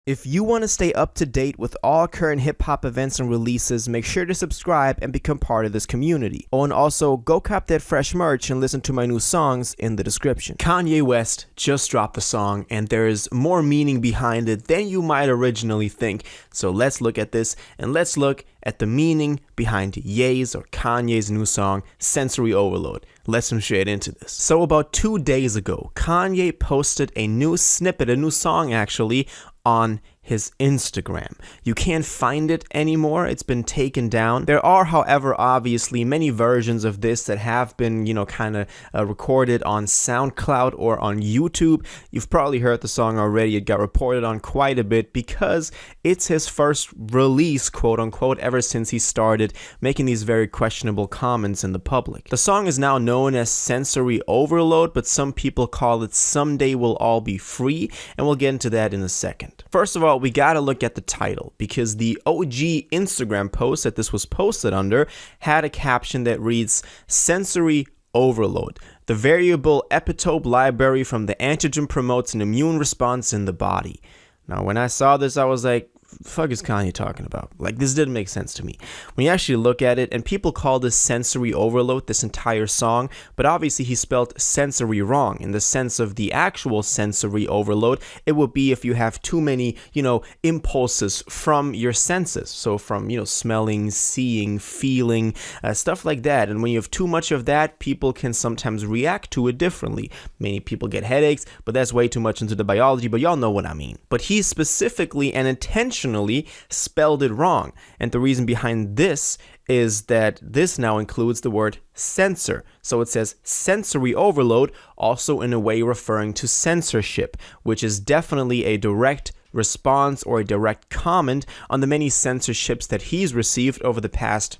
If you want to stay up to date with all current hip-hop events and releases, make sure to subscribe and become part of this community. Oh, and also, go cop that fresh merch and listen to my new songs in the description. Kanye West just dropped the song, and there is more meaning behind it than you might originally think. So let's look at this, and let's look at the meaning behind Ye's or Kanye's new song, Censori Overload. Let's jump straight into this. So about 2 days ago, Kanye posted a new snippet, a new song actually, on his Instagram. You can't find it anymore. It's been taken down. There are, however, obviously many versions of this that have been, kind of recorded on SoundCloud or on YouTube. You've probably heard the song already. It got reported on quite a bit because it's his first release, quote unquote, ever since he started making these very questionable comments in the public. The song is now known as Censori Overload, but some people call it Someday We'll All Be Free, and we'll get into that in a second. First of all, we gotta look at the title, because the OG Instagram post that this was posted under had a caption that reads, Censori Overload. The variable epitope library from the antigen promotes an immune response in the body. Now, when I saw this, I was like, fuck is Kanye talking about? Like, this didn't make sense to me. When you actually look at it, and people call this Censori Overload, this entire song, but obviously he spelled sensory wrong. In the sense of the actual sensory overload, it would be if you have too many, impulses from your senses. So from, smelling, seeing, feeling, stuff like that. And when you have too much of that, people can sometimes react to it differently. Many people get headaches, but that's way too much into the biology, but y'all know what I mean. But he specifically and intentionally spelled it wrong. And the reason behind this is that this now includes the word censor. So it says sensory overload, also in a way referring to censorship, which is definitely a direct response or a direct comment on the many censorships that he's received over the past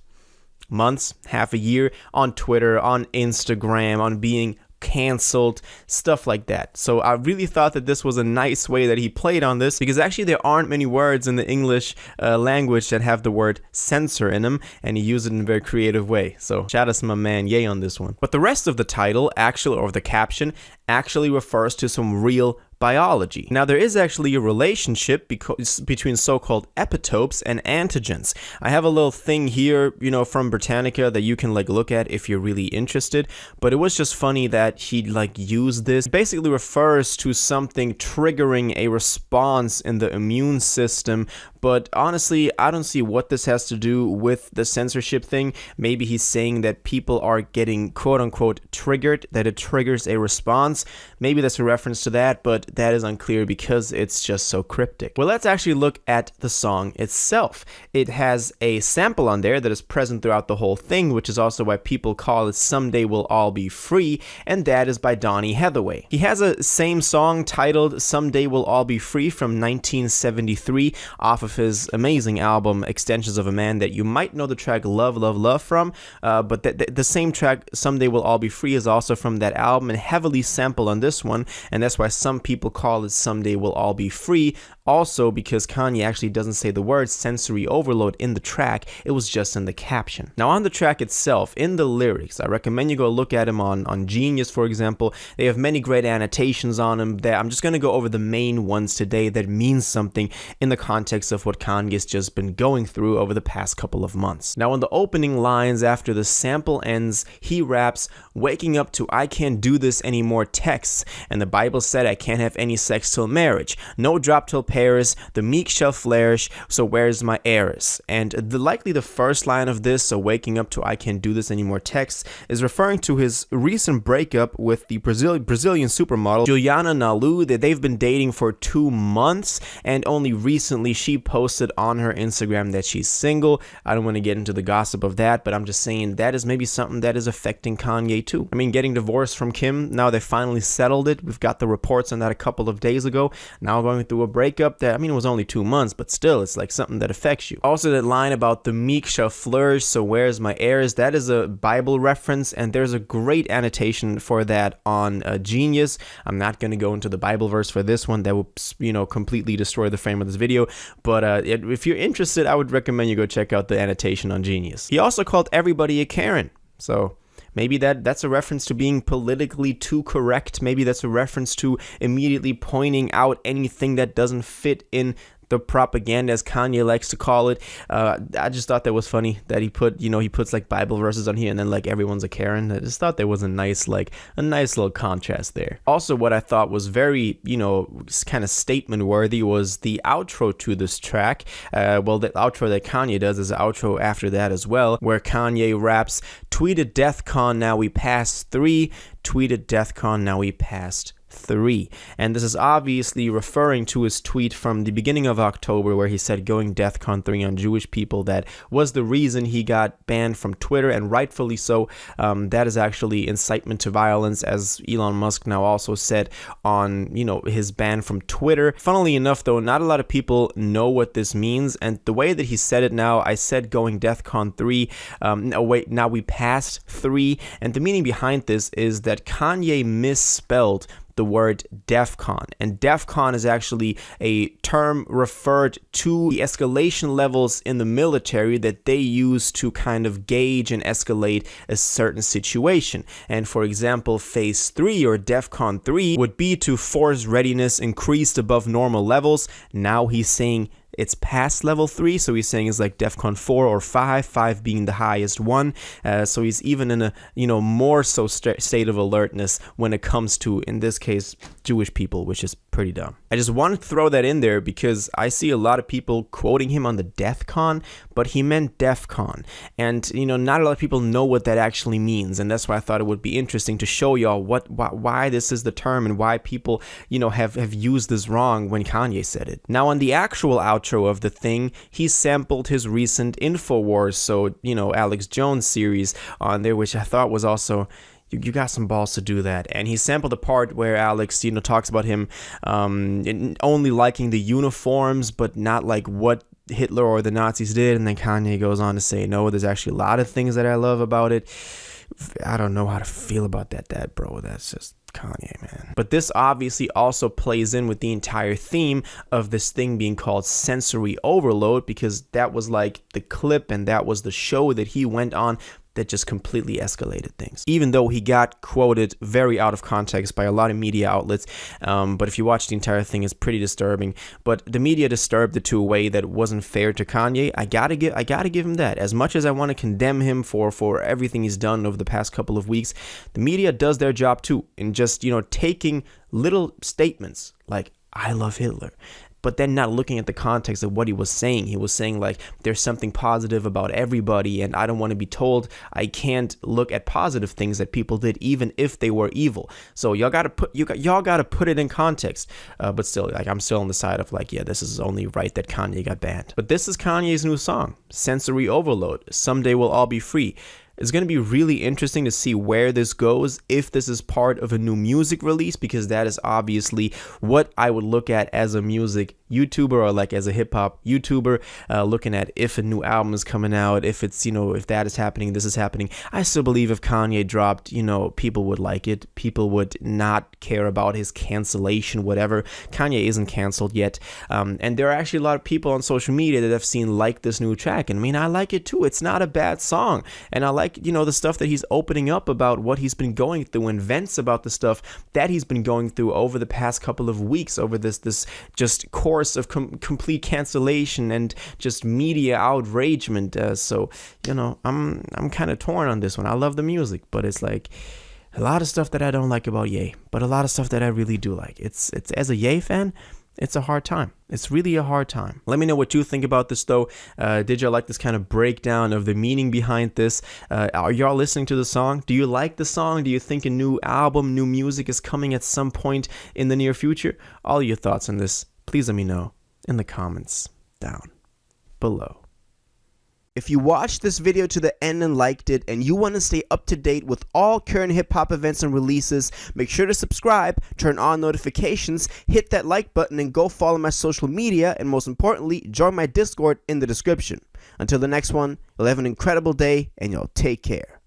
months, half a year, on Twitter, on Instagram, on being canceled, stuff like that. So I really thought that this was a nice way that he played on this, because actually there aren't many words in the English language that have the word censor in them, and he used it in a very creative way. So shout out to my man Ye on this one. But the rest of the title actually, or the caption, actually refers to some real biology. Now, there is actually a relationship between so-called epitopes and antigens. I have a little thing here, from Britannica that you can look at if you're really interested, but it was just funny that he used this. It basically refers to something triggering a response in the immune system, but honestly, I don't see what this has to do with the censorship thing. Maybe he's saying that people are getting quote-unquote triggered, that it triggers a response. Maybe that's a reference to that, but that is unclear because it's just so cryptic. Well, let's actually look at the song itself. It has a sample on there that is present throughout the whole thing, which is also why people call it Someday We'll All Be Free, and that is by Donny Hathaway. He has a same song titled Someday We'll All Be Free from 1973 off of his amazing album Extensions of a Man that you might know the track Love, Love, Love from, but the same track Someday We'll All Be Free is also from that album and heavily sampled on this one, and that's why some people call it Someday We'll All Be Free. Also, because Kanye actually doesn't say the word sensory overload in the track, it was just in the caption. Now, on the track itself, in the lyrics, I recommend you go look at them on Genius, for example. They have many great annotations on them. I'm just going to go over the main ones today that mean something in the context of what Kanye's just been going through over the past couple of months. Now, in the opening lines after the sample ends, he raps, waking up to I can't do this anymore texts, and the Bible said I can't have any sex till marriage, no drop till Paris, the meek shall flourish, so where's my heiress? And likely the first line of this, so waking up to I can't do this anymore text, is referring to his recent breakup with the Brazilian supermodel Juliana Nalu, that they've been dating for 2 months, and only recently she posted on her Instagram that she's single. I don't want to get into the gossip of that, but I'm just saying that is maybe something that is affecting Kanye too. I mean, getting divorced from Kim, now they finally settled it. We've got the reports on that a couple of days ago. Now going through a breakup that, it was only 2 months, but still, it's something that affects you. Also, that line about the meek shall flourish, so where's my heirs? That is a Bible reference, and there's a great annotation for that on Genius. I'm not going to go into the Bible verse for this one. That will, completely destroy the frame of this video. But if you're interested, I would recommend you go check out the annotation on Genius. He also called everybody a Karen. So Maybe that's a reference to being politically too correct. Maybe that's a reference to immediately pointing out anything that doesn't fit in the propaganda, as Kanye likes to call it. I just thought that was funny that he puts like Bible verses on here and then like everyone's a Karen. I just thought there was a nice little contrast there. Also, what I thought was very, kind of statement worthy was the outro to this track. The outro that Kanye does is an outro after that as well, where Kanye raps, "Tweeted DEFCON, now we passed 3. Tweeted DEFCON, now we passed 3." And this is obviously referring to his tweet from the beginning of October where he said going DEFCON 3 on Jewish people. That was the reason he got banned from Twitter, and rightfully so. That is actually incitement to violence, as Elon Musk now also said on his ban from Twitter. Funnily enough though, not a lot of people know what this means, and the way that he said it now, I said going DEFCON 3, now we passed 3, and the meaning behind this is that Kanye misspelled the word DEFCON, and DEFCON is actually a term referred to the escalation levels in the military that they use to kind of gauge and escalate a certain situation. And for example, phase 3 or DEFCON 3 would be to force readiness increased above normal levels. Now he's saying it's past level 3, so he's saying it's like DEFCON 4 or 5 being the highest one. So he's even in a more so state of alertness when it comes to, in this case, Jewish people, which is pretty dumb. I just wanted to throw that in there because I see a lot of people quoting him on the DEFCON, but he meant DEFCON, and not a lot of people know what that actually means, and that's why I thought it would be interesting to show y'all why this is the term and why people have used this wrong when Kanye said it. Now on the actual outro of the thing, he sampled his recent InfoWars, so Alex Jones series on there, which I thought was also, you got some balls to do that. And he sampled the part where Alex talks about him only liking the uniforms but not like what Hitler or the Nazis did, and then Kanye goes on to say, no, there's actually a lot of things that I love about it. I don't know how to feel about that, bro. That's just Kanye, man. But this obviously also plays in with the entire theme of this thing being called Censori Overload, because that was like the clip and that was the show that he went on that just completely escalated things, even though he got quoted very out of context by a lot of media outlets. But if you watch the entire thing, it's pretty disturbing. But the media disturbed it to a way that wasn't fair to Kanye. I gotta give him that. As much as I want to condemn him for everything he's done over the past couple of weeks, the media does their job too in just taking little statements like "I love Hitler," but then not looking at the context of what he was saying. He was saying like, there's something positive about everybody, and I don't want to be told I can't look at positive things that people did, even if they were evil. So y'all gotta put it in context. But still, like, I'm still on the side of like, yeah, this is only right that Kanye got banned. But this is Kanye's new song, Censori Overload. Someday we'll all be free. It's going to be really interesting to see where this goes, if this is part of a new music release, because that is obviously what I would look at as a music YouTuber, or like as a hip-hop YouTuber, looking at if a new album is coming out, if it's, if that is happening, this is happening. I still believe if Kanye dropped, people would like it. People would not care about his cancellation, whatever. Kanye isn't canceled yet. And there are actually a lot of people on social media that I've seen like this new track. And I mean, I like it too. It's not a bad song. And I like, the stuff that he's opening up about what he's been going through, and vents about the stuff that he's been going through over the past couple of weeks, over this just course of complete cancellation and just media outragement. So I'm kind of torn on this one. I love the music, but it's like a lot of stuff that I don't like about Ye, but a lot of stuff that I really do like. It's as a Ye fan, it's a hard time. It's really a hard time. Let me know what you think about this, though. Did y'all like this kind of breakdown of the meaning behind this? Are y'all listening to the song? Do you like the song? Do you think a new album, new music is coming at some point in the near future? All your thoughts on this, please let me know in the comments down below. If you watched this video to the end and liked it, and you want to stay up to date with all current hip-hop events and releases, make sure to subscribe, turn on notifications, hit that like button, and go follow my social media, and most importantly, join my Discord in the description. Until the next one, you'll have an incredible day, and y'all take care.